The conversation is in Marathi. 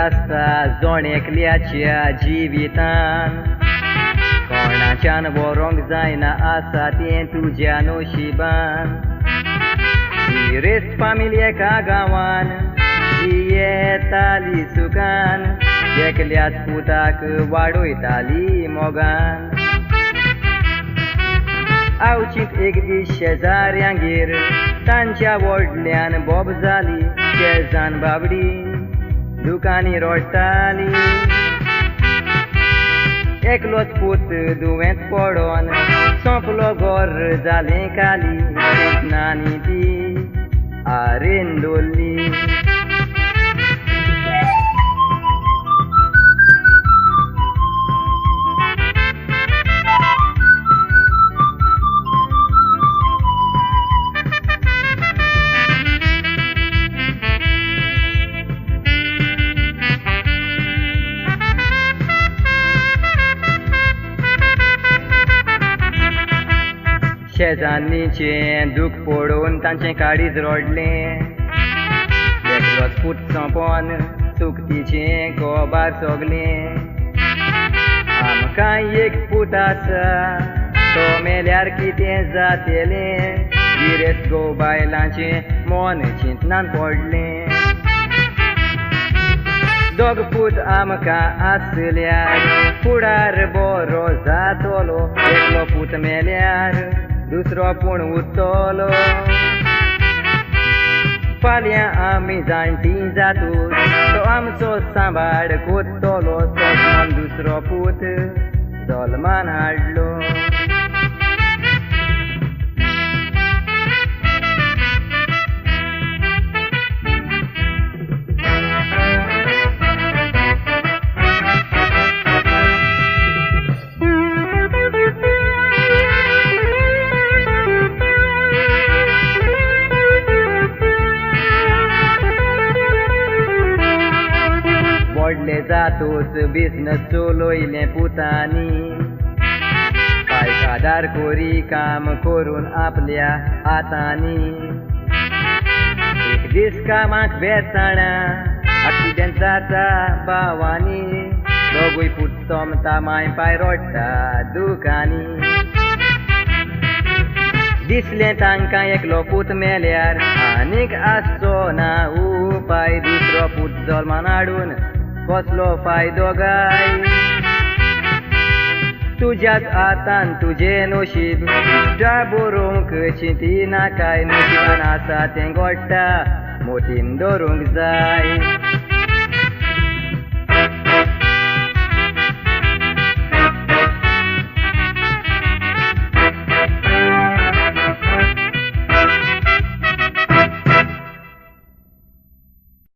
आसता जोण एकल्याच्या जिवितान कोणाच्यान बरोंक जायना आसा तें तुज्या नशिबान सिरेस्त फामील एका गांवान येताली सुखान एकल्याच पुताक वाडयताली मोगान आवचीत एक दीस शेजाऱ्यांगेर तांच्या व्हडल्यान बोब जाली शेजान बाबडी दुकानी रोडटाली एकलोच पूत दुयेंत पडोन सोंपलो गोर जालें खाली नानी ती आरेन दवरली शेजान्नीचें दूख पडोवन तांचें काळीज रोडलें एकलोच पूत सोंपोन सुकतीचें कोबार सोगलें आमकां एक पूत आसा तो मेल्यार कितें जातलें गिरेस्त गो बायलांचें मोन चिंतनान पडलें दोग पूत आमकां आसल्यार फुडार बरो जातलो एकलो पूत मेल्यार दुसरो पूण उरतलो फाल्यां आमी जाणटी जातूच तो आमचो सांबाळ कोत्तलो तोच म्हूण दुसरो पूत जल्मान हाडलो व्हडले जातूच बिझनस चलोयलें पुतांनी पायखादार कोरी काम करून आपल्या हातांनी एक दीस कामाक बेताना एक्सिडेंट जाता भावांनी दोगूय पूत सोमता माय पाय रोडटा दुकानी दिसलें तांकां एकलो पूत मेल्यार आनीक आसचो ना उपाय दुसरो पूत जल्मान हाडून कसलो फायदो गाय तुज्याच हातान तुजें नशीब बरोवंक चिंती नाकाय नशिबान आसा तें घडटा मोटीन दवरूंक जाय